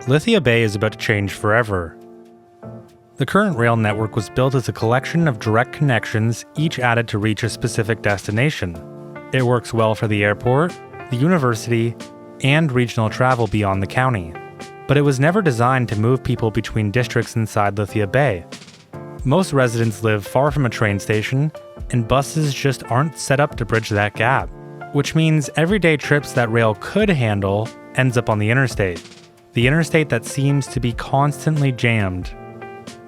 Lithia Bay is about to change forever. The current rail network was built as a collection of direct connections, each added to reach a specific destination. It works well for the airport, the university, and regional travel beyond the county. But it was never designed to move people between districts inside Lithia Bay. Most residents live far from a train station, and buses just aren't set up to bridge that gap, which means everyday trips that rail could handle ends up on the interstate. The interstate that seems to be constantly jammed.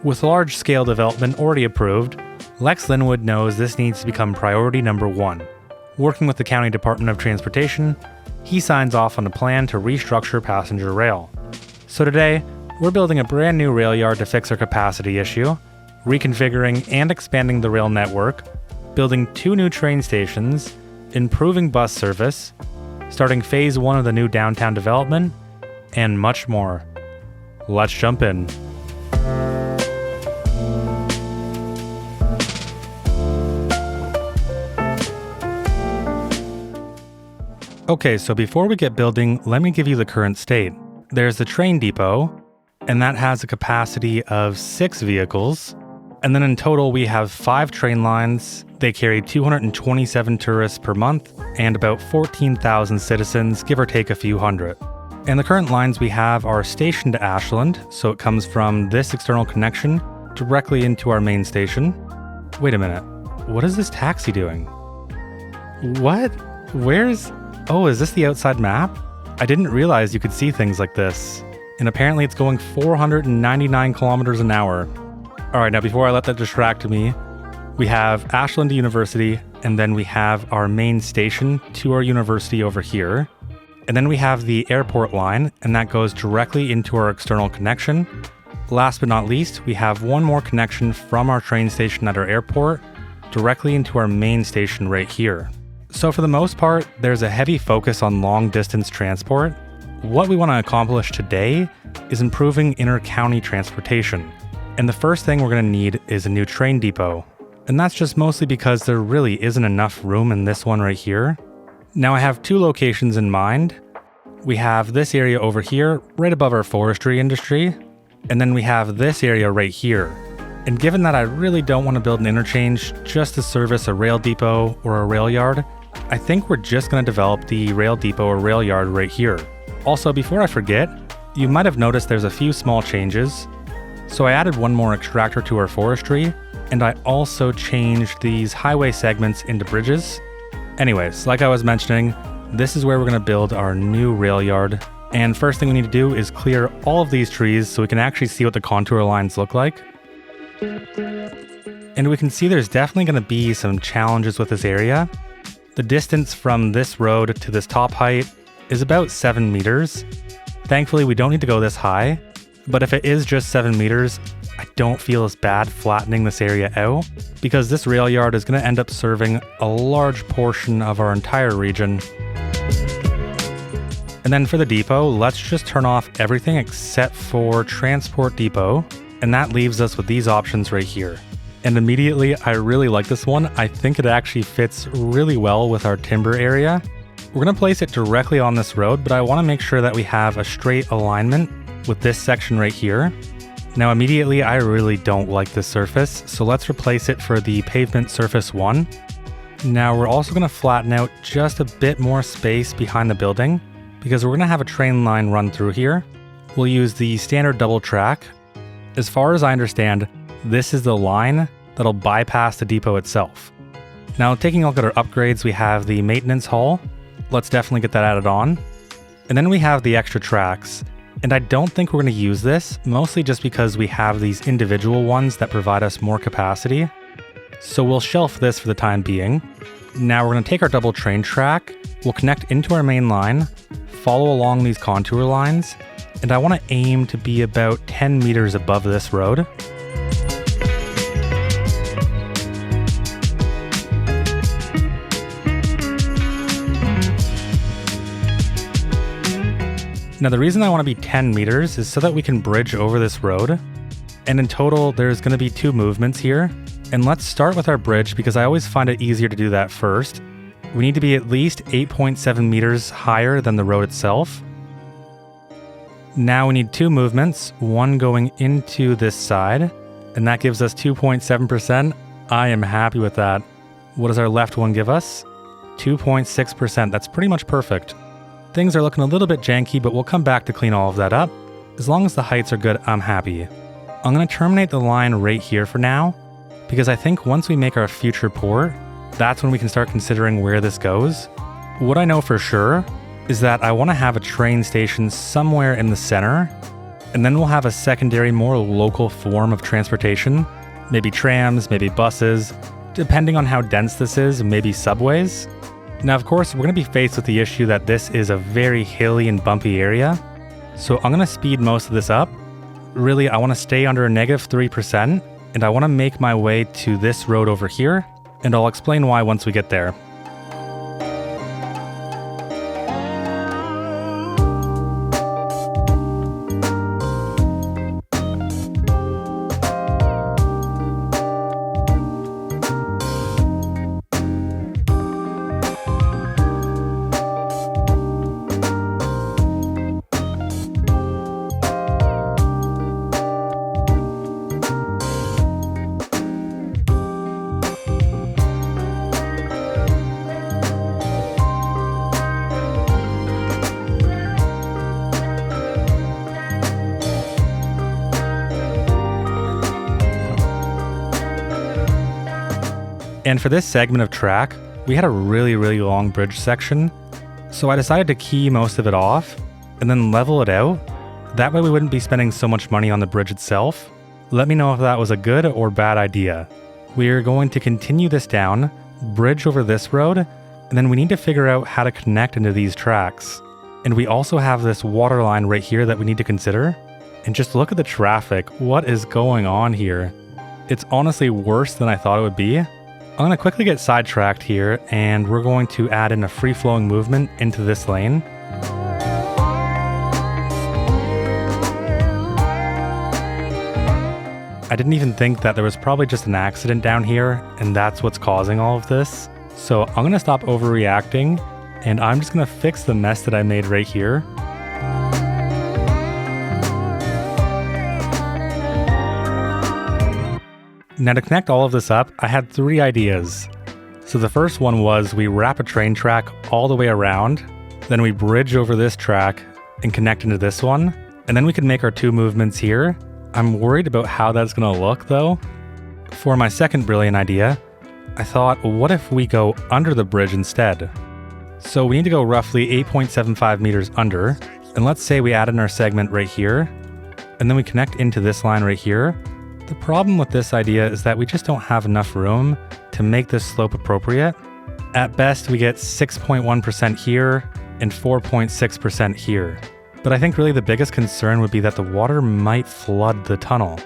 With large-scale development already approved, Lex Linwood knows this needs to become priority number one. Working with the County Department of Transportation, he signs off on a plan to restructure passenger rail. So today, we're building a brand new rail yard to fix our capacity issue, reconfiguring and expanding the rail network, building 2 new train stations, improving bus service, starting phase 1 of the new downtown development, and much more. Let's jump in. Okay, so before we get building, let me give you the current state. There's the train depot, and that has a capacity of 6 vehicles. And then in total, we have 5 train lines. They carry 227 tourists per month and about 14,000 citizens, give or take a few hundred. And the current lines we have are stationed to Ashland, so it comes from this external connection directly into our main station. Wait a minute, what is this taxi doing? What? Oh, is this the outside map? I didn't realize you could see things like this. And apparently it's going 499 kilometers an hour. All right, now before I let that distract me, we have Ashland University, and then we have our main station to our university over here. And then we have the airport line, and that goes directly into our external connection. Last but not least, we have one more connection from our train station at our airport directly into our main station right here. So for the most part, there's a heavy focus on long-distance transport. What we want to accomplish today is improving inter-county transportation. And the first thing we're going to need is a new train depot. And that's just mostly because there really isn't enough room in this one right here. Now I have 2 locations in mind. We have this area over here, right above our forestry industry. And then we have this area right here. And given that I really don't want to build an interchange just to service a rail depot or a rail yard, I think we're just going to develop the rail depot or rail yard right here. Also, before I forget, you might have noticed there's a few small changes. So I added one more extractor to our forestry, and I also changed these highway segments into bridges. Anyways, like I was mentioning, this is where we're going to build our new rail yard. And first thing we need to do is clear all of these trees so we can actually see what the contour lines look like. And we can see there's definitely going to be some challenges with this area. The distance from this road to this top height is about 7 meters. Thankfully, we don't need to go this high, but if it is just 7 meters, I don't feel as bad flattening this area out because this rail yard is going to end up serving a large portion of our entire region. And then for the depot, let's just turn off everything except for transport depot, and that leaves us with these options right here. And immediately, I really like this one. I think it actually fits really well with our timber area. We're going to place it directly on this road, but I want to make sure that we have a straight alignment with this section right here. Now immediately, I really don't like this surface, so let's replace it for the pavement surface 1. Now we're also going to flatten out just a bit more space behind the building because we're going to have a train line run through here. We'll use the standard double track. As far as I understand, this is the line that'll bypass the depot itself. Now, taking a look at our upgrades, we have the maintenance hall. Let's definitely get that added on. And then we have the extra tracks. And I don't think we're going to use this, mostly just because we have these individual ones that provide us more capacity. So we'll shelf this for the time being. Now we're going to take our double train track, we'll connect into our main line, follow along these contour lines, and I want to aim to be about 10 meters above this road. Now the reason I want to be 10 meters is so that we can bridge over this road. And in total, there's going to be 2 movements here. And let's start with our bridge because I always find it easier to do that first. We need to be at least 8.7 meters higher than the road itself. Now we need two movements, one going into this side, and that gives us 2.7%. I am happy with that. What does our left one give us? 2.6%. That's pretty much perfect. Things are looking a little bit janky, but we'll come back to clean all of that up. As long as the heights are good, I'm happy. I'm going to terminate the line right here for now, because I think once we make our future port, that's when we can start considering where this goes. What I know for sure is that I want to have a train station somewhere in the center, and then we'll have a secondary, more local form of transportation. Maybe trams, maybe buses, depending on how dense this is, maybe subways. Now, of course, we're going to be faced with the issue that this is a very hilly and bumpy area, so I'm going to speed most of this up. Really, I want to stay under -3%, and I want to make my way to this road over here, and I'll explain why once we get there. And for this segment of track, we had a really long bridge section, so I decided to key most of it off and then level it out. That way we wouldn't be spending so much money on the bridge itself. Let me know if that was a good or bad idea. We're going to continue this down, bridge over this road, and then we need to figure out how to connect into these tracks. And we also have this water line right here that we need to consider. And just look at the traffic. What is going on here? It's honestly worse than I thought it would be. I'm going to quickly get sidetracked here, and we're going to add in a free-flowing movement into this lane. I didn't even think that there was probably just an accident down here, and that's what's causing all of this. So I'm going to stop overreacting, and I'm just going to fix the mess that I made right here. Now to connect all of this up, I had 3 ideas. So the first one was we wrap a train track all the way around, then we bridge over this track and connect into this one, and then we can make our 2 movements here. I'm worried about how that's going to look though. For my second brilliant idea, I thought, what if we go under the bridge instead? So we need to go roughly 8.75 meters under, and let's say we add in our segment right here, and then we connect into this line right here. The problem with this idea is that we just don't have enough room to make this slope appropriate. At best, we get 6.1% here and 4.6% here. But I think really the biggest concern would be that the water might flood the tunnel.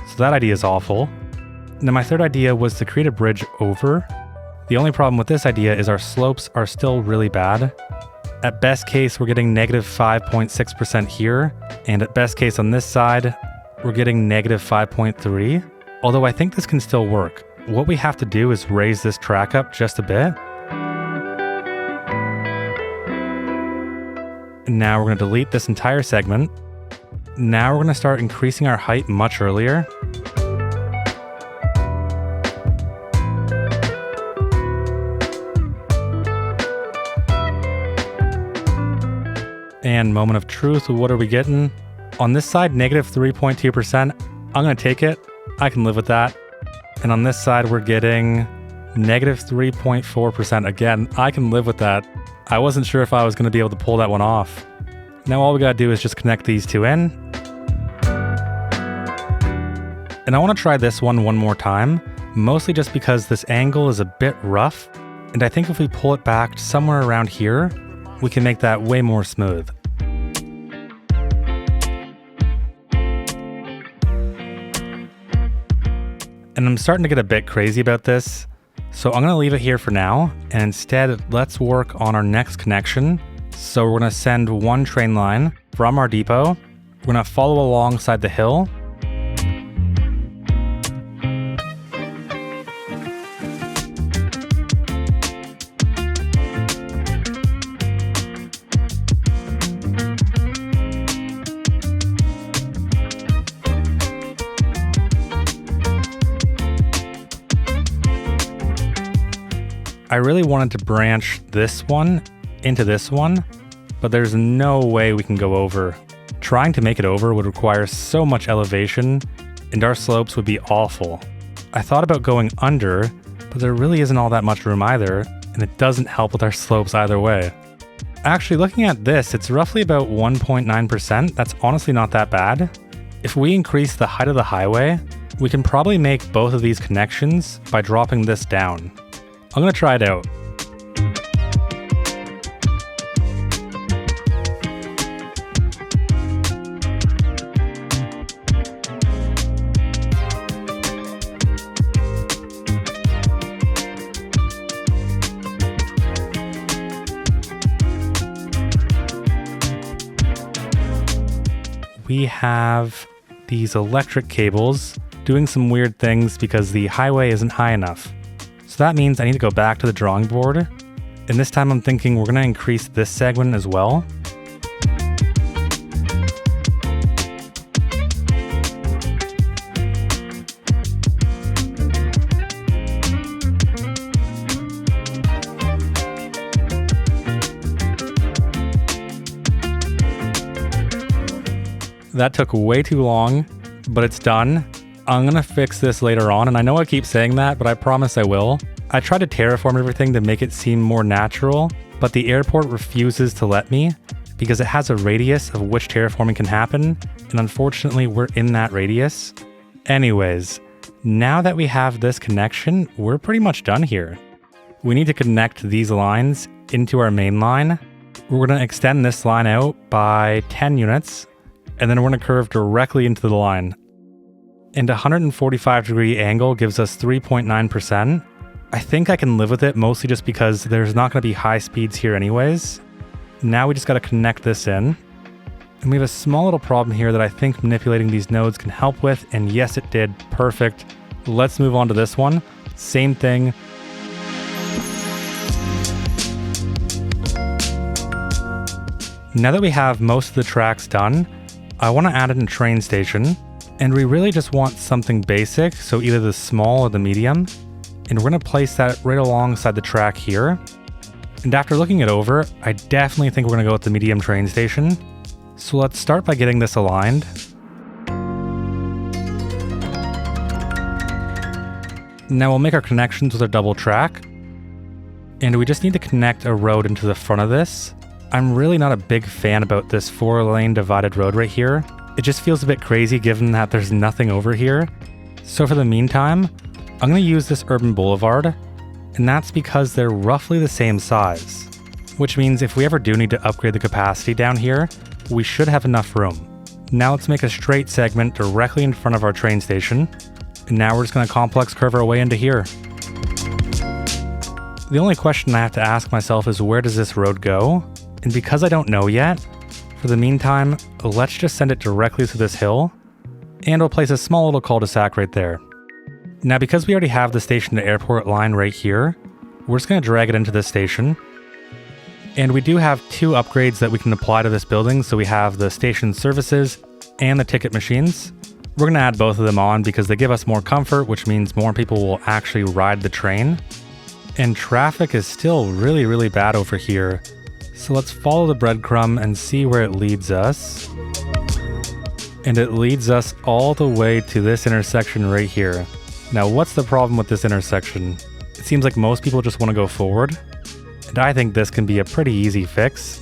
So that idea is awful. Now my third idea was to create a bridge over. The only problem with this idea is our slopes are still really bad. At best case, we're getting -5.6% here, and at best case on this side, we're getting -5.3, although I think this can still work. What we have to do is raise this track up just a bit. And now we're going to delete this entire segment. Now we're going to start increasing our height much earlier. And moment of truth, what are we getting? On this side, -3.2%. I'm going to take it. I can live with that. And on this side, we're getting -3.4%. Again, I can live with that. I wasn't sure if I was going to be able to pull that one off. Now all we got to do is just connect these 2 in. And I want to try this one more time, mostly just because this angle is a bit rough. And I think if we pull it back somewhere around here, we can make that way more smooth. And I'm starting to get a bit crazy about this, so I'm going to leave it here for now, and instead let's work on our next connection. So we're going to send one train line from our depot. We're going to follow alongside the hill. I really wanted to branch this one into this one, but there's no way we can go over. Trying to make it over would require so much elevation, and our slopes would be awful. I thought about going under, but there really isn't all that much room either, and it doesn't help with our slopes either way. Actually, looking at this, it's roughly about 1.9%. That's honestly not that bad. If we increase the height of the highway, we can probably make both of these connections by dropping this down. I'm gonna try it out. We have these electric cables doing some weird things because the highway isn't high enough. So that means I need to go back to the drawing board. And this time I'm thinking we're going to increase this segment as well. That took way too long, but it's done. I'm gonna fix this later on, and I know I keep saying that, but I promise I will. I tried to terraform everything to make it seem more natural, but the airport refuses to let me because it has a radius of which terraforming can happen, and unfortunately we're in that radius. Anyways, now that we have this connection, we're pretty much done here. We need to connect these lines into our main line. We're gonna extend this line out by 10 units, and then we're going to curve directly into the line. And a 145-degree angle gives us 3.9%. I think I can live with it, mostly just because there's not going to be high speeds here anyways. Now we just got to connect this in. And we have a small little problem here that I think manipulating these nodes can help with, and yes, it did. Perfect. Let's move on to this one. Same thing. Now that we have most of the tracks done, I want to add in a train station, and we really just want something basic, so either the small or the medium, and we're going to place that right alongside the track here. And after looking it over, I definitely think we're going to go with the medium train station. So let's start by getting this aligned. Now we'll make our connections with our double track, and we just need to connect a road into the front of this. I'm really not a big fan about this 4-lane divided road right here. It just feels a bit crazy given that there's nothing over here. So for the meantime, I'm going to use this urban boulevard, and that's because they're roughly the same size. Which means if we ever do need to upgrade the capacity down here, we should have enough room. Now let's make a straight segment directly in front of our train station, and now we're just going to complex curve our way into here. The only question I have to ask myself is, where does this road go? And because I don't know yet, for the meantime, let's just send it directly to this hill, and we'll place a small little cul-de-sac right there. Now because we already have the station to airport line right here, we're just going to drag it into this station. And we do have 2 upgrades that we can apply to this building, so we have the station services and the ticket machines. We're going to add both of them on because they give us more comfort, which means more people will actually ride the train. And traffic is still really, really bad over here. So let's follow the breadcrumb and see where it leads us. And it leads us all the way to this intersection right here. Now, what's the problem with this intersection? It seems like most people just want to go forward, and I think this can be a pretty easy fix.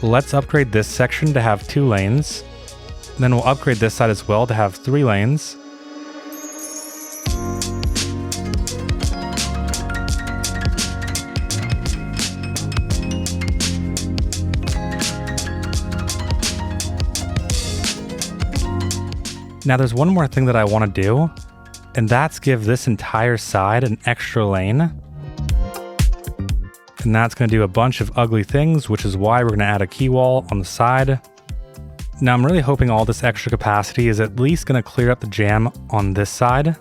Let's upgrade this section to have 2 lanes. Then we'll upgrade this side as well to have 3 lanes. Now there's one more thing that I want to do, and that's give this entire side an extra lane. And that's going to do a bunch of ugly things, which is why we're going to add a key wall on the side. Now I'm really hoping all this extra capacity is at least going to clear up the jam on this side.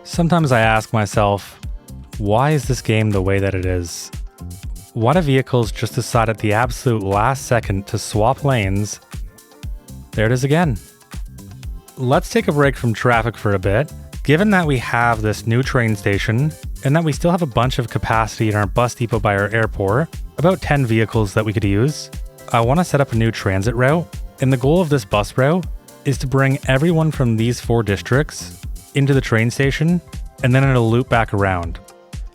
Sometimes I ask myself, why is this game the way that it is? Why do vehicles just decide at the absolute last second to swap lanes? There it is again. Let's take a break from traffic for a bit. Given that we have this new train station, and that we still have a bunch of capacity in our bus depot by our airport, about 10 vehicles that we could use, I want to set up a new transit route, and the goal of this bus route is to bring everyone from these 4 districts into the train station, and then it'll loop back around.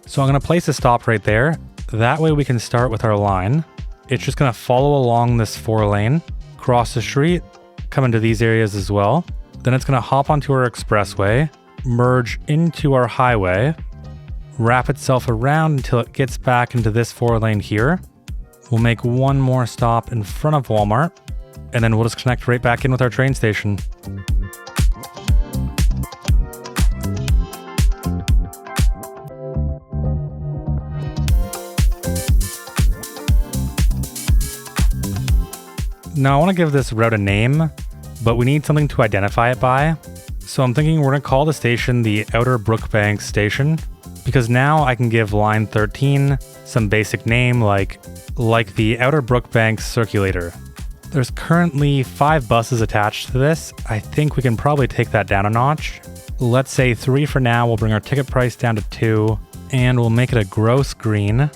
So I'm going to place a stop right there. That way we can start with our line. It's just going to follow along this 4-lane, cross the street, come into these areas as well. Then it's going to hop onto our expressway, merge into our highway, wrap itself around until it gets back into this 4-lane here. We'll make one more stop in front of Walmart, and then we'll just connect right back in with our train station. Now I want to give this route a name, but we need something to identify it by. So I'm thinking we're going to call the station the Outer Brookbank Station, because now I can give line 13 some basic name like the Outer Brookbank Circulator. There's currently 5 buses attached to this. I think we can probably take that down a notch. Let's say 3 for now. We'll bring our ticket price down to 2, and we'll make it a gross green.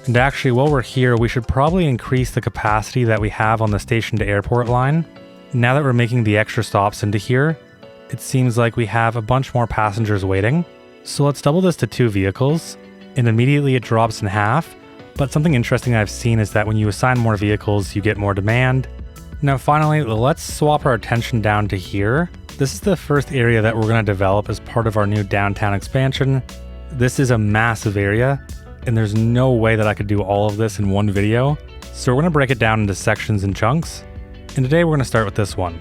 And actually, while we're here, we should probably increase the capacity that we have on the station to airport line. Now that we're making the extra stops into here, it seems like we have a bunch more passengers waiting. So let's double this to 2 vehicles, and immediately it drops in half. But something interesting I've seen is that when you assign more vehicles, you get more demand. Now finally, let's swap our attention down to here. This is the first area that we're going to develop as part of our new downtown expansion. This is a massive area, and there's no way that I could do all of this in one video. So we're going to break it down into sections and chunks. And today we're going to start with this one,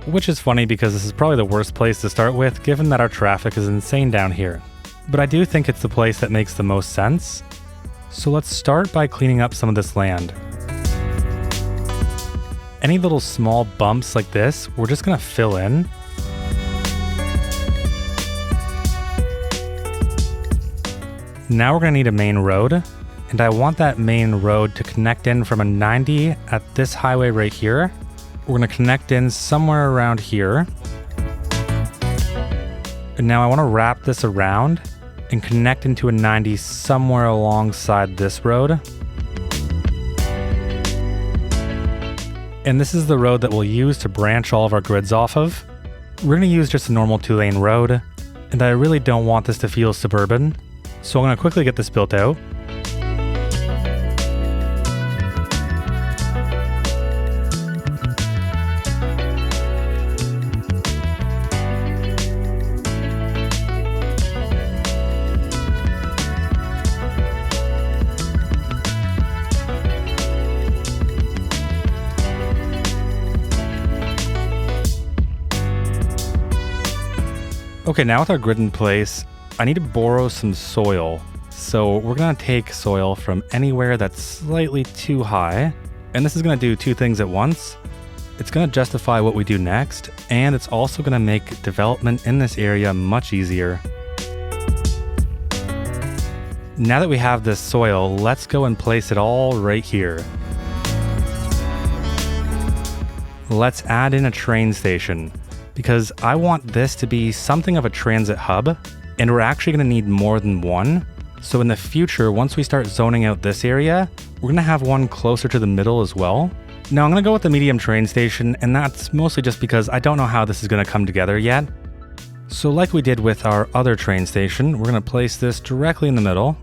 which is funny because this is probably the worst place to start with, given that our traffic is insane down here. But I do think it's the place that makes the most sense. So let's start by cleaning up some of this land. Any little small bumps like this, we're just going to fill in. Now we're going to need a main road, and I want that main road to connect in from a 90 at this highway right here. We're going to connect in somewhere around here. And now I want to wrap this around and connect into a 90 somewhere alongside this road. And this is the road that we'll use to branch all of our grids off of. We're going to use just a normal 2-lane road, and I really don't want this to feel suburban. So I'm going to quickly get this built out. Okay, now with our grid in place, I need to borrow some soil. So we're going to take soil from anywhere that's slightly too high. And this is going to do 2 things at once. It's going to justify what we do next, and it's also going to make development in this area much easier. Now that we have this soil, let's go and place it all right here. Let's add in a train station, because I want this to be something of a transit hub, and we're actually going to need more than one. So in the future, once we start zoning out this area, we're going to have one closer to the middle as well. Now I'm going to go with the medium train station, and that's mostly just because I don't know how this is going to come together yet. So like we did with our other train station, we're going to place this directly in the middle.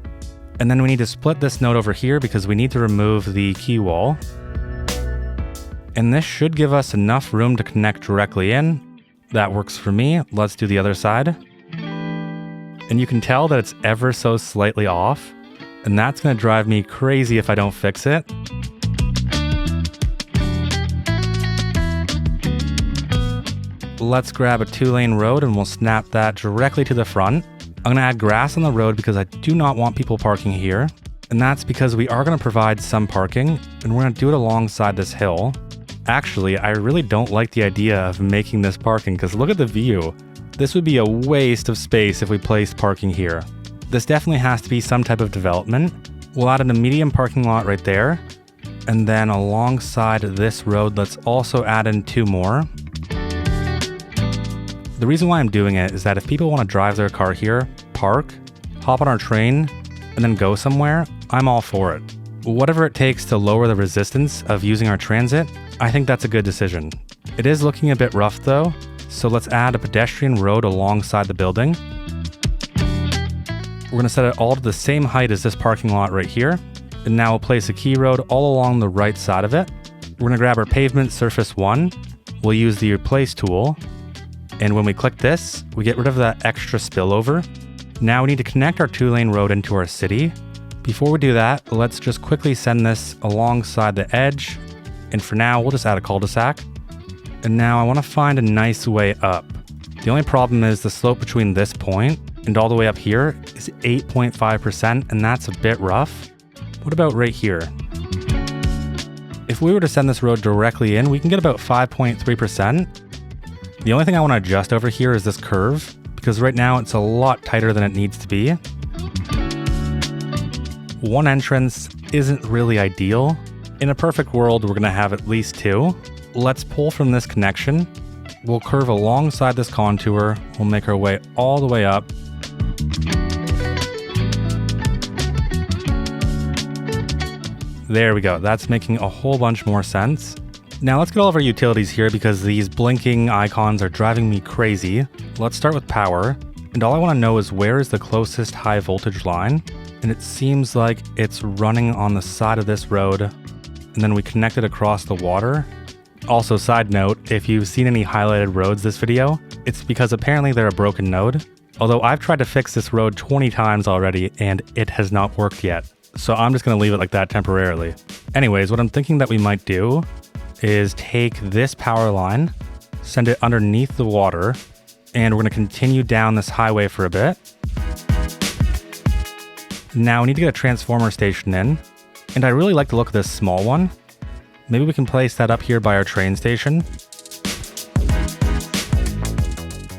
And then we need to split this node over here because we need to remove the key wall. And this should give us enough room to connect directly in. That works for me. Let's do the other side. And you can tell that it's ever so slightly off, and that's going to drive me crazy if I don't fix it. Let's grab a 2-lane road and we'll snap that directly to the front. I'm going to add grass on the road because I do not want people parking here. And that's because we are going to provide some parking, and we're going to do it alongside this hill. Actually, I really don't like the idea of making this parking because look at the view. This would be a waste of space if we placed parking here. This definitely has to be some type of development. We'll add in a medium parking lot right there. And then alongside this road, let's also add in 2 more. The reason why I'm doing it is that if people want to drive their car here, park, hop on our train, and then go somewhere, I'm all for it. Whatever it takes to lower the resistance of using our transit, I think that's a good decision. It is looking a bit rough though, so let's add a pedestrian road alongside the building. We're going to set it all to the same height as this parking lot right here. And now we'll place a key road all along the right side of it. We're going to grab our pavement surface 1. We'll use the replace tool. And when we click this, we get rid of that extra spillover. Now we need to connect our 2-lane road into our city. Before we do that, let's just quickly send this alongside the edge. And for now, we'll just add a cul-de-sac. And now I want to find a nice way up. The only problem is the slope between this point and all the way up here is 8.5%, and that's a bit rough. What about right here? If we were to send this road directly in, we can get about 5.3%. The only thing I want to adjust over here is this curve, because right now it's a lot tighter than it needs to be. One entrance isn't really ideal. In a perfect world, we're going to have at least 2. Let's pull from this connection. We'll curve alongside this contour. We'll make our way all the way up. There we go. That's making a whole bunch more sense. Now let's get all of our utilities here because these blinking icons are driving me crazy. Let's start with power. And all I want to know is where is the closest high voltage line? And it seems like it's running on the side of this road. And then we connect it across the water. Also, side note, if you've seen any highlighted roads this video, it's because apparently they're a broken node. Although I've tried to fix this road 20 times already and it has not worked yet. So I'm just going to leave it like that temporarily. Anyways, what I'm thinking that we might do is take this power line, send it underneath the water, and we're going to continue down this highway for a bit. Now we need to get a transformer station in, and I really like the look of this small one. Maybe we can place that up here by our train station.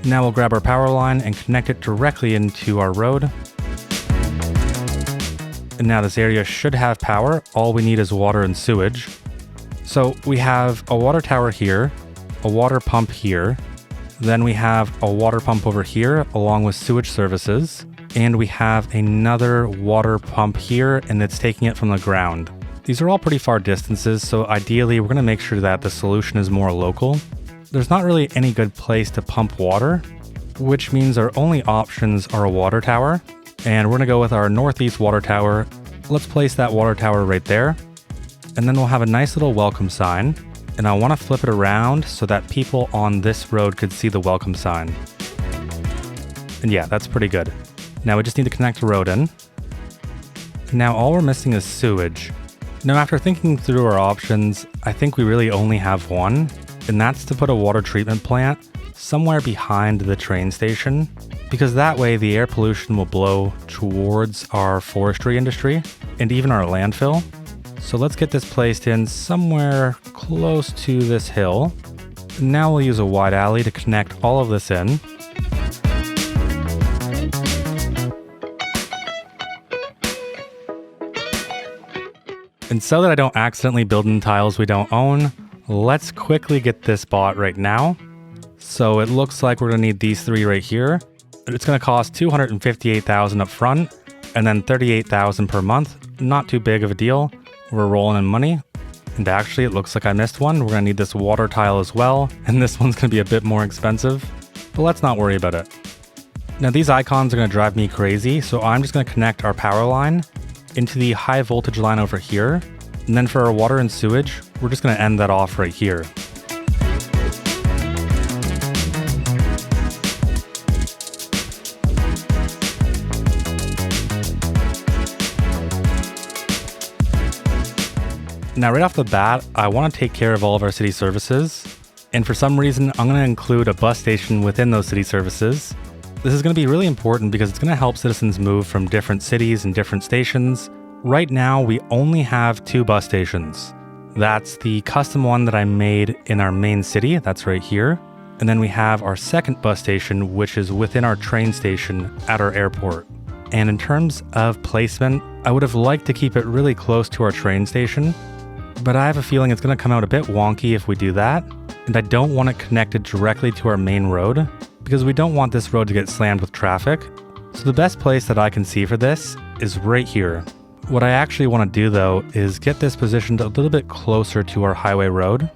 Now we'll grab our power line and connect it directly into our road. And now this area should have power. All we need is water and sewage. So we have a water tower here, a water pump here, then we have a water pump over here along with sewage services, and we have another water pump here and it's taking it from the ground. These are all pretty far distances, so ideally we're going to make sure that the solution is more local. There's not really any good place to pump water, which means our only options are a water tower. And we're going to go with our northeast water tower. Let's place that water tower right there. And then we'll have a nice little welcome sign. And I want to flip it around so that people on this road could see the welcome sign. And yeah, that's pretty good. Now we just need to connect the road in. Now all we're missing is sewage. Now after thinking through our options, I think we really only have one. And that's to put a water treatment plant somewhere behind the train station, because that way the air pollution will blow towards our forestry industry and even our landfill. So let's get this placed in somewhere close to this hill. Now we'll use a wide alley to connect all of this in. And so that I don't accidentally build in tiles we don't own, let's quickly get this bought right now. So it looks like we're going to need these 3 right here. It's going to cost $258,000 up front and then $38,000 per month. Not too big of a deal. We're rolling in money. And actually, it looks like I missed one. We're going to need this water tile as well. And this one's going to be a bit more expensive. But let's not worry about it. Now these icons are going to drive me crazy. So I'm just going to connect our power line into the high voltage line over here. And then for our water and sewage, we're just going to end that off right here. Now, right off the bat, I want to take care of all of our city services. And for some reason, I'm going to include a bus station within those city services. This is going to be really important because it's going to help citizens move from different cities and different stations. Right now, we only have 2 bus stations. That's the custom one that I made in our main city. That's right here. And then we have our second bus station, which is within our train station at our airport. And in terms of placement, I would have liked to keep it really close to our train station, but I have a feeling it's going to come out a bit wonky if we do that, and I don't want it connected directly to our main road, because we don't want this road to get slammed with traffic. So the best place that I can see for this is right here. What I actually want to do though is get this positioned a little bit closer to our highway road,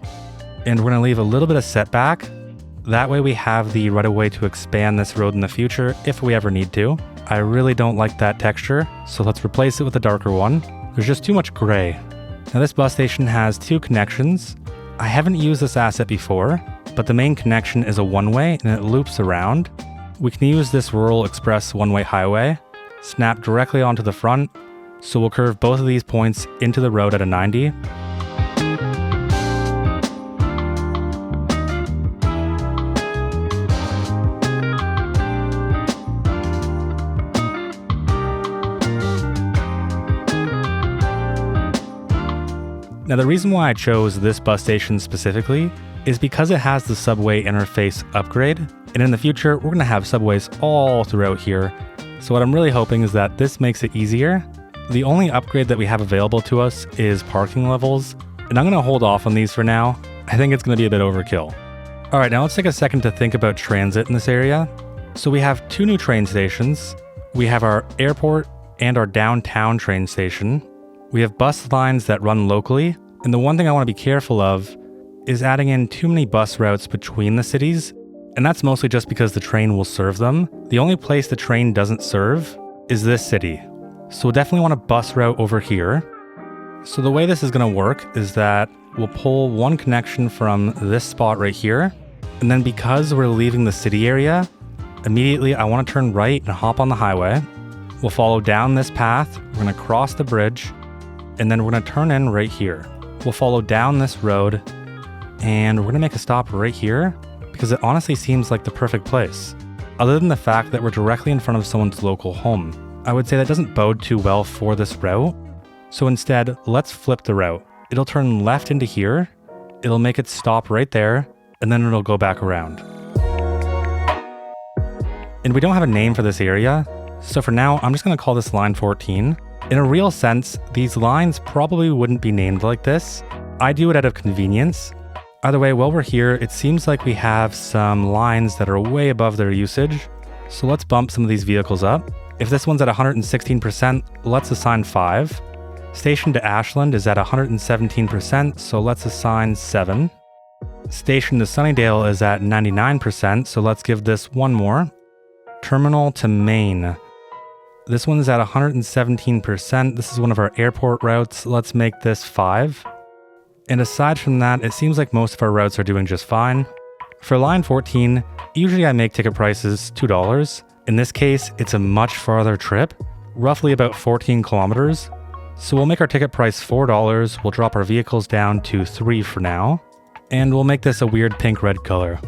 and we're going to leave a little bit of setback. That way we have the right of way to expand this road in the future if we ever need to. I really don't like that texture, so let's replace it with a darker one. There's just too much gray. Now this bus station has 2 connections. I haven't used this asset before, but the main connection is a one-way and it loops around. We can use this rural express one-way highway, snap directly onto the front, so we'll curve both of these points into the road at a 90. Now the reason why I chose this bus station specifically is because it has the subway interface upgrade, and in the future we're going to have subways all throughout here. So what I'm really hoping is that this makes it easier. The only upgrade that we have available to us is parking levels, and I'm going to hold off on these for now. I think it's going to be a bit overkill. Alright, now let's take a second to think about transit in this area. So we have 2 new train stations. We have our airport and our downtown train station. We have bus lines that run locally, and the one thing I want to be careful of is adding in too many bus routes between the cities, and that's mostly just because the train will serve them. The only place the train doesn't serve is this city, so we'll definitely want a bus route over here. So the way this is going to work is that we'll pull one connection from this spot right here, and then because we're leaving the city area, immediately I want to turn right and hop on the highway. We'll follow down this path, we're going to cross the bridge, and then we're going to turn in right here. We'll follow down this road, and we're going to make a stop right here because it honestly seems like the perfect place. Other than the fact that we're directly in front of someone's local home, I would say that doesn't bode too well for this route. So instead, let's flip the route. It'll turn left into here, it'll make it stop right there, and then it'll go back around. And we don't have a name for this area, so for now, I'm just going to call this line 14. In a real sense, these lines probably wouldn't be named like this. I do it out of convenience. Either way, while we're here, it seems like we have some lines that are way above their usage. So let's bump some of these vehicles up. If this one's at 116%, let's assign 5. Station to Ashland is at 117%, so let's assign 7. Station to Sunnydale is at 99%, so let's give this 1 more. Terminal to Maine. This one's at 117%. This is one of our airport routes. Let's make this 5. And aside from that, it seems like most of our routes are doing just fine. For line 14, usually I make ticket prices $2. In this case, it's a much farther trip, roughly about 14 kilometers. So we'll make our ticket price $4. We'll drop our vehicles down to 3 for now. And we'll make this a weird pink-red color.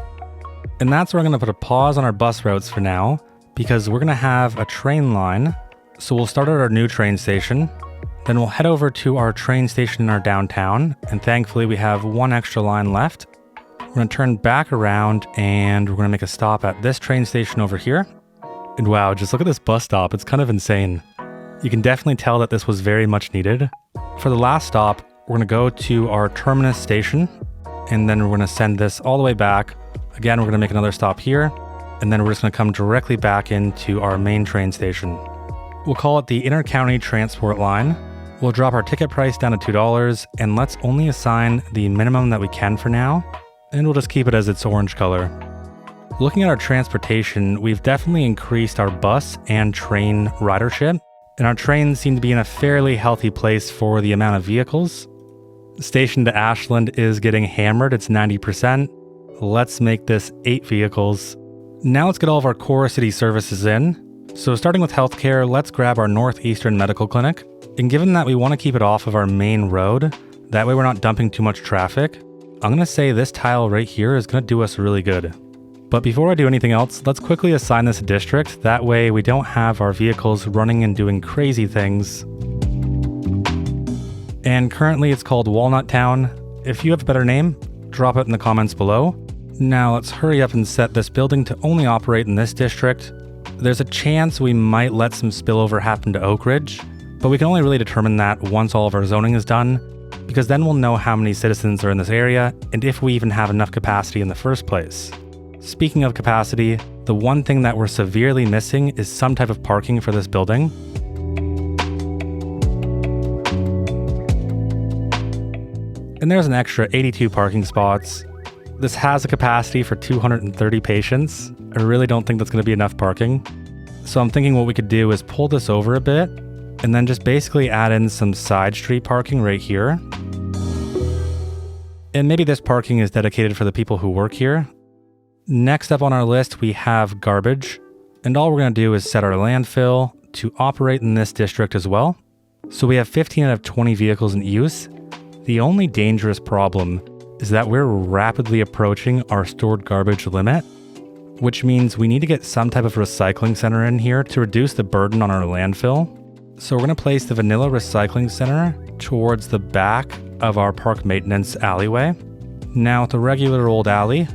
And that's where I'm going to put a pause on our bus routes for now, because we're going to have a train line. So we'll start at our new train station, then we'll head over to our train station in our downtown, and thankfully we have 1 extra line left. We're going to turn back around and we're going to make a stop at this train station over here. And wow, just look at this bus stop, it's kind of insane. You can definitely tell that this was very much needed. For the last stop, we're going to go to our terminus station, and then we're going to send this all the way back. Again, we're going to make another stop here, and then we're just going to come directly back into our main train station. We'll call it the Intercounty Transport Line. We'll drop our ticket price down to $2, and let's only assign the minimum that we can for now, and we'll just keep it as its orange color. Looking at our transportation, we've definitely increased our bus and train ridership, and our trains seem to be in a fairly healthy place for the amount of vehicles. The station to Ashland is getting hammered, it's 90%. Let's make this 8 vehicles. Now let's get all of our core city services in. So starting with healthcare, let's grab our Northeastern Medical Clinic. And given that we want to keep it off of our main road, that way we're not dumping too much traffic, I'm going to say this tile right here is going to do us really good. But before I do anything else, let's quickly assign this a district. That way we don't have our vehicles running and doing crazy things. And currently it's called Walnut Town. If you have a better name, drop it in the comments below. Now let's hurry up and set this building to only operate in this district. There's a chance we might let some spillover happen to Oak Ridge, But we can only really determine that once all of our zoning is done, because then we'll know how many citizens are in this area and if we even have enough capacity in the first place. Speaking of capacity, the one thing that we're severely missing is some type of parking for this building. And there's an extra 82 parking spots. This has a capacity for 230 patients. I really don't think that's going to be enough parking. So I'm thinking what we could do is pull this over a bit and then just basically add in some side street parking right here. And maybe this parking is dedicated for the people who work here. Next up on our list, we have garbage. And all we're going to do is set our landfill to operate in this district as well. So we have 15 out of 20 vehicles in use. The only dangerous problem is that we're rapidly approaching our stored garbage limit, which means we need to get some type of recycling center in here to reduce the burden on our landfill. So we're going to place the vanilla recycling center towards the back of our park maintenance alleyway. Now with a regular old alley,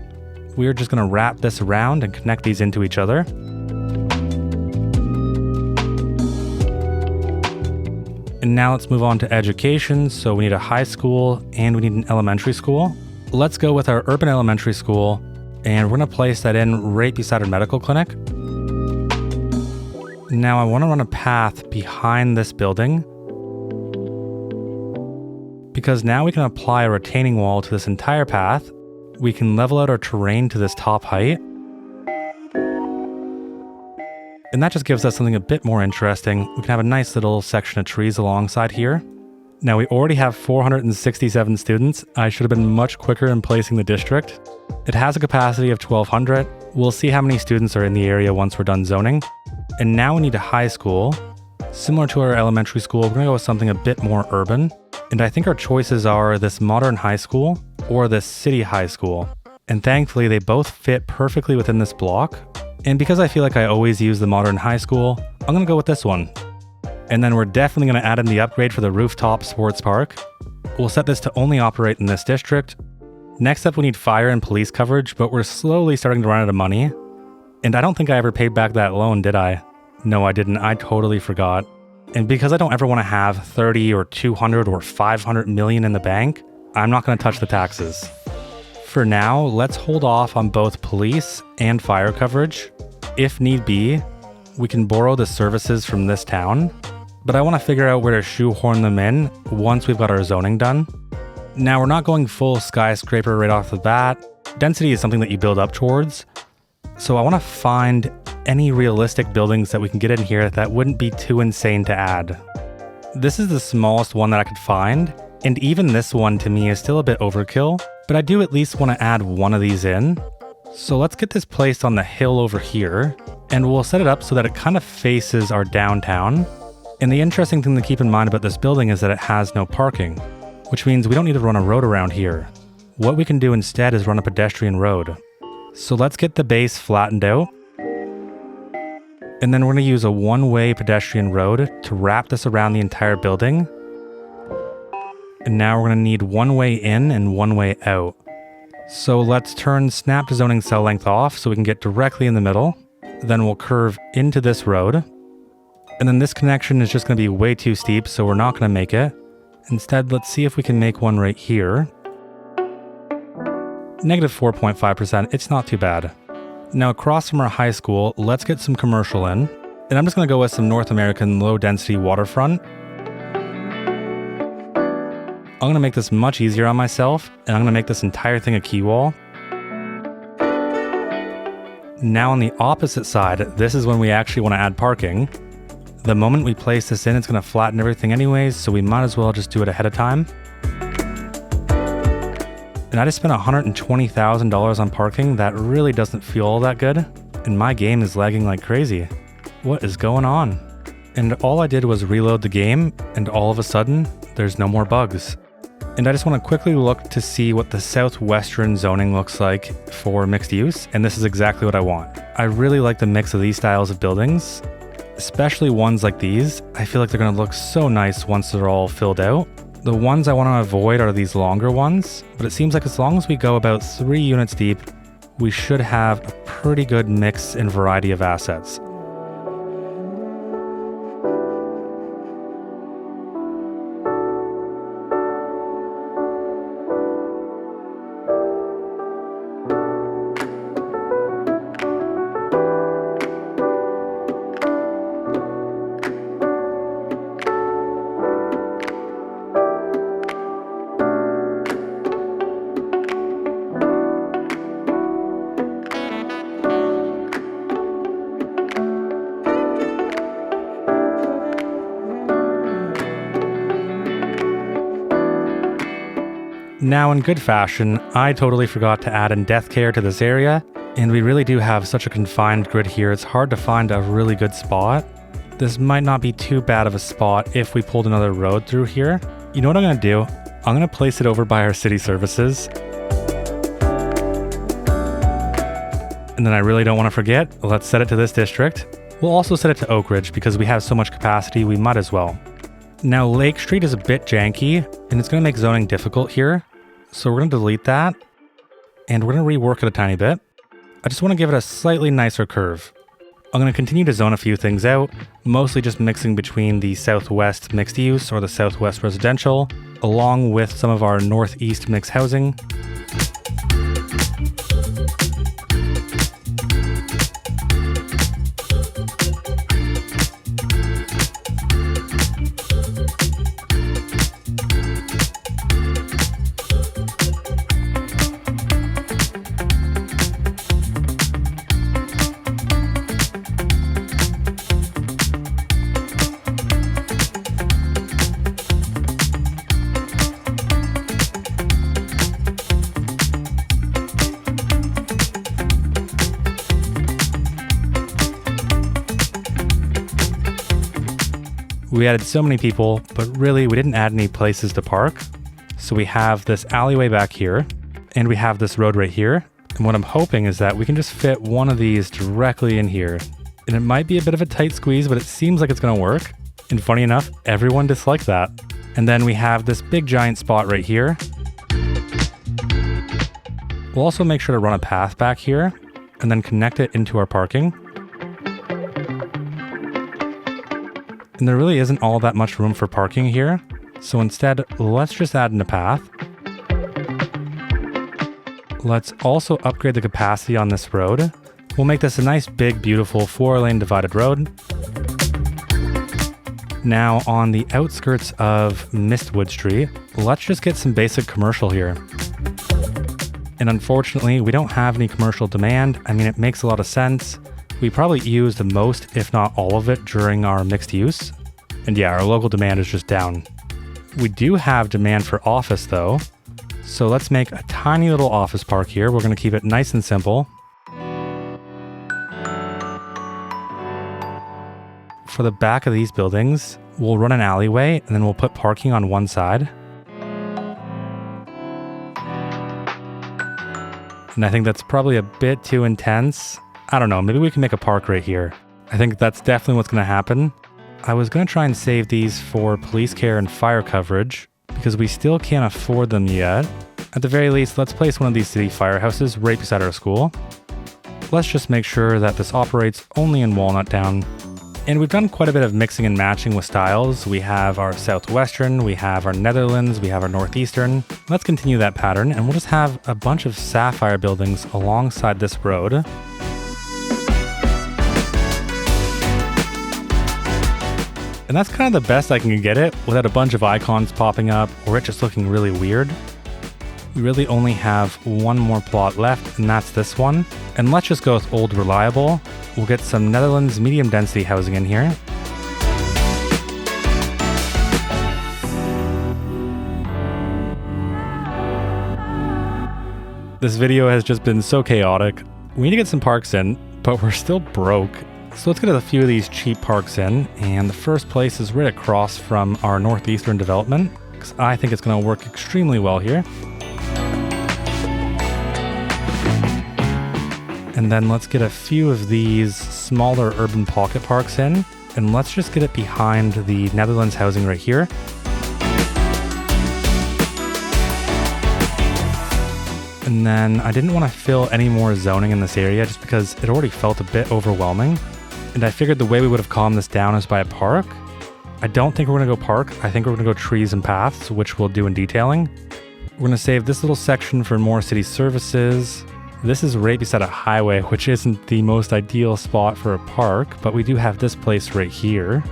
we're just going to wrap this around and connect these into each other. And now let's move on to education. So we need a high school and we need an elementary school. Let's go with our urban elementary school, and we're going to place that in right beside our medical clinic. Now I want to run a path behind this building because now we can apply a retaining wall to this entire path. We can level out our terrain to this top height. And that just gives us something a bit more interesting. We can have a nice little section of trees alongside here. Now we already have 467 students. I should have been much quicker in placing the district. It has a capacity of 1,200. We'll see how many students are in the area once we're done zoning. And now we need a high school. Similar to our elementary school, we're going to go with something a bit more urban. And I think our choices are this modern high school or this city high school. And thankfully, they both fit perfectly within this block. And because I feel like I always use the modern high school, I'm going to go with this one. And then we're definitely going to add in the upgrade for the rooftop sports park. We'll set this to only operate in this district. Next up, we need fire and police coverage, but we're slowly starting to run out of money. And I don't think I ever paid back that loan, did I? No, I didn't. I totally forgot. And because I don't ever want to have 30 or 200 or 500 million in the bank, I'm not going to touch the taxes. For now, let's hold off on both police and fire coverage. If need be, we can borrow the services from this town, but I want to figure out where to shoehorn them in once we've got our zoning done. Now, we're not going full skyscraper right off the bat. Density is something that you build up towards. So I want to find any realistic buildings that we can get in here that wouldn't be too insane to add. This is the smallest one that I could find, and even this one to me is still a bit overkill, but I do at least want to add one of these in. So let's get this placed on the hill over here, and we'll set it up so that it kind of faces our downtown. And the interesting thing to keep in mind about this building is that it has no parking, which means we don't need to run a road around here. What we can do instead is run a pedestrian road. So let's get the base flattened out. And then we're going to use a one-way pedestrian road to wrap this around the entire building. And now we're going to need one way in and one way out. So let's turn snap to zoning cell length off so we can get directly in the middle. Then we'll curve into this road. And then this connection is just going to be way too steep, so we're not going to make it. Instead, let's see if we can make one right here. Negative 4.5%, it's not too bad. Now across from our high school, let's get some commercial in. And I'm just going to go with some North American low-density waterfront. I'm going to make this much easier on myself, and I'm going to make this entire thing a key wall. Now on the opposite side, this is when we actually want to add parking. The moment we place this in, it's going to flatten everything anyways, so we might as well just do it ahead of time. And I just spent $120,000 on parking. That really doesn't feel all that good. And my game is lagging like crazy. What is going on? And all I did was reload the game, and all of a sudden, there's no more bugs. And I just want to quickly look to see what the southwestern zoning looks like for mixed use, and this is exactly what I want. I really like the mix of these styles of buildings, especially ones like these. I feel like they're going to look so nice once they're all filled out. The ones I want to avoid are these longer ones, but it seems like as long as we go about 3 units deep, we should have a pretty good mix and variety of assets. Now, in good fashion, I totally forgot to add in death care to this area, and we really do have such a confined grid here, it's hard to find a really good spot. This might not be too bad of a spot if we pulled another road through here. You know what I'm going to do? I'm going to place it over by our city services. And then I really don't want to forget, let's set it to this district. We'll also set it to Oak Ridge because we have so much capacity, we might as well. Now, Lake Street is a bit janky, and it's going to make zoning difficult here. So we're going to delete that, and we're going to rework it a tiny bit. I just want to give it a slightly nicer curve. I'm going to continue to zone a few things out, mostly just mixing between the southwest mixed use or the southwest residential, along with some of our northeast mixed housing. We added so many people, but really we didn't add any places to park. So we have this alleyway back here, and we have this road right here. And what I'm hoping is that we can just fit one of these directly in here. And it might be a bit of a tight squeeze, but it seems like it's gonna work. And funny enough, everyone disliked that. And then we have this big giant spot right here. We'll also make sure to run a path back here, and then connect it into our parking. And there really isn't all that much room for parking here. So instead, let's just add in a path. Let's also upgrade the capacity on this road. We'll make this a nice, big, beautiful 4-lane divided road. Now on the outskirts of Mistwood Street, let's just get some basic commercial here. And unfortunately, we don't have any commercial demand. I mean, it makes a lot of sense. We probably use the most, if not all of it, during our mixed use. And yeah, our local demand is just down. We do have demand for office though. So let's make a tiny little office park here. We're going to keep it nice and simple. For the back of these buildings, we'll run an alleyway and then we'll put parking on one side. And I think that's probably a bit too intense. I don't know, maybe we can make a park right here. I think that's definitely what's going to happen. I was going to try and save these for police care and fire coverage because we still can't afford them yet. At the very least, let's place one of these city firehouses right beside our school. Let's just make sure that this operates only in Walnut Town. And we've done quite a bit of mixing and matching with styles. We have our Southwestern, we have our Netherlands, we have our Northeastern. Let's continue that pattern and we'll just have a bunch of sapphire buildings alongside this road. And that's kind of the best I can get it without a bunch of icons popping up or it just looking really weird. We really only have one more plot left, and that's this one. And let's just go with Old Reliable. We'll get some Netherlands medium density housing in here. This video has just been so chaotic. We need to get some parks in, but we're still broke. So let's get a few of these cheap parks in, and the first place is right across from our Northeastern development, because I think it's going to work extremely well here. And then let's get a few of these smaller urban pocket parks in, and let's just get it behind the Netherlands housing right here. And then I didn't want to fill any more zoning in this area just because it already felt a bit overwhelming. And I figured the way we would have calmed this down is by a park. I don't think we're going to go park. I think we're going to go trees and paths, which we'll do in detailing. We're going to save this little section for more city services. This is right beside a highway, which isn't the most ideal spot for a park, but we do have this place right here.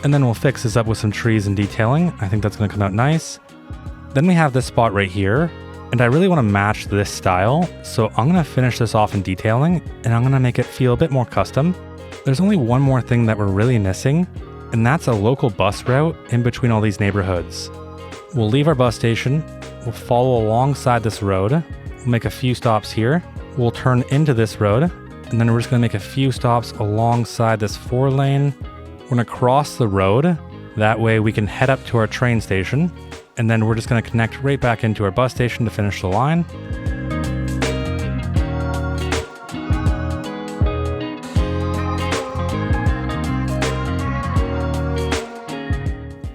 And then we'll fix this up with some trees and detailing. I think that's going to come out nice. Then we have this spot right here. And I really want to match this style, so I'm going to finish this off in detailing, and I'm going to make it feel a bit more custom. There's only one more thing that we're really missing, and that's a local bus route in between all these neighborhoods. We'll leave our bus station, we'll follow alongside this road, we'll make a few stops here, we'll turn into this road, and then we're just gonna make a few stops alongside this 4-lane. We're gonna cross the road, that way we can head up to our train station, and then we're just gonna connect right back into our bus station to finish the line.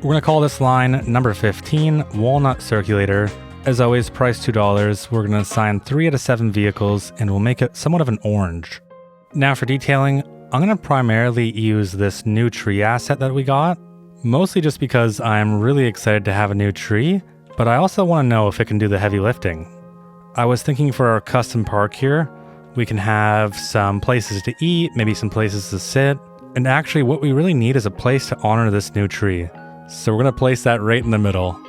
We're gonna call this line number 15, Walnut Circulator. As always, price $2. We're gonna assign 3 out of 7 vehicles, and we'll make it somewhat of an orange. Now for detailing, I'm gonna primarily use this new tree asset that we got, mostly just because I'm really excited to have a new tree, but I also wanna know if it can do the heavy lifting. I was thinking for our custom park here, we can have some places to eat, maybe some places to sit, and actually what we really need is a place to honor this new tree. So we're gonna place that right in the middle.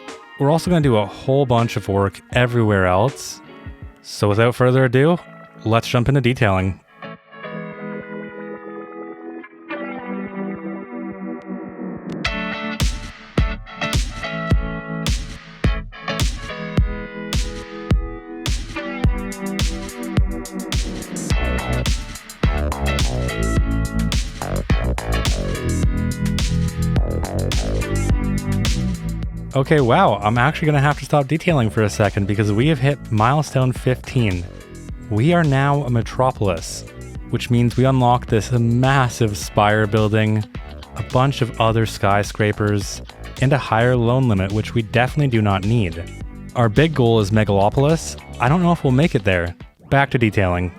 We're also gonna do a whole bunch of work everywhere else. So without further ado, let's jump into detailing. Okay, wow, I'm actually gonna have to stop detailing for a second because we have hit milestone 15. We are now a metropolis, which means we unlock this massive spire building, a bunch of other skyscrapers, and a higher loan limit, which we definitely do not need. Our big goal is Megalopolis. I don't know if we'll make it there. Back to detailing.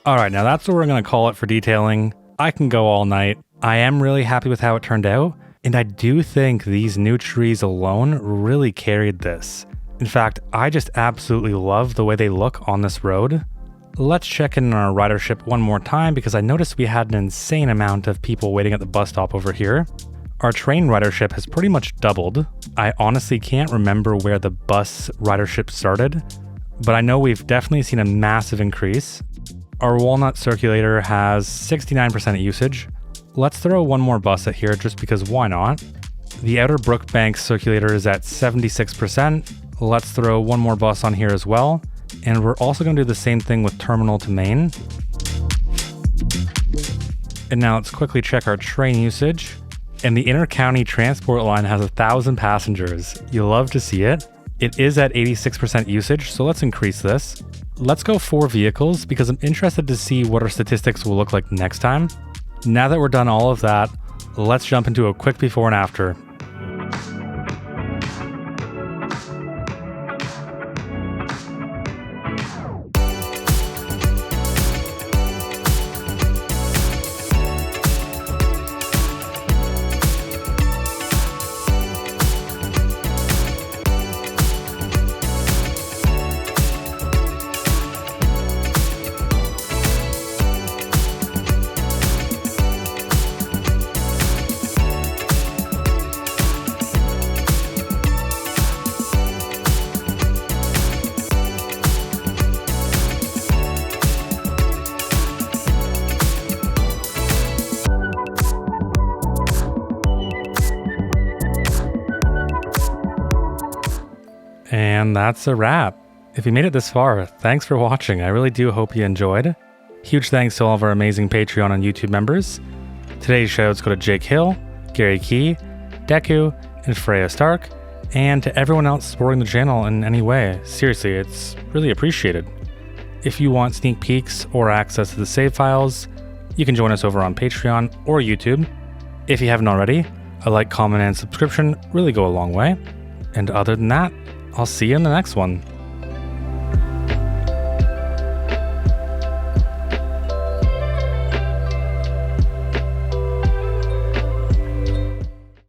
All right, now that's what we're going to call it for detailing. I can go all night. I am really happy with how it turned out, and I do think these new trees alone really carried this. In fact, I just absolutely love the way they look on this road. Let's check in on our ridership one more time because I noticed we had an insane amount of people waiting at the bus stop over here. Our train ridership has pretty much doubled. I honestly can't remember where the bus ridership started, but I know we've definitely seen a massive increase. Our Walnut Circulator has 69% usage. Let's throw one more bus at here just because why not? The Outer Brookbank Circulator is at 76%. Let's throw one more bus on here as well. And we're also going to do the same thing with terminal to main. And now let's quickly check our train usage. And the inter-county transport line has 1,000 passengers. You'll love to see it. It is at 86% usage, so let's increase this. Let's go 4 vehicles because I'm interested to see what our statistics will look like next time. Now that we're done all of that, let's jump into a quick before and after. And that's a wrap. If you made it this far, thanks for watching. I really do hope you enjoyed. Huge thanks to all of our amazing Patreon and YouTube members. Today's shoutouts go to Jake Hill, Gary Key, Deku, and Freya Stark, and to everyone else supporting the channel in any way. Seriously, it's really appreciated. If you want sneak peeks or access to the save files, you can join us over on Patreon or YouTube. If you haven't already, a like, comment, and subscription really go a long way. And other than that, I'll see you in the next one.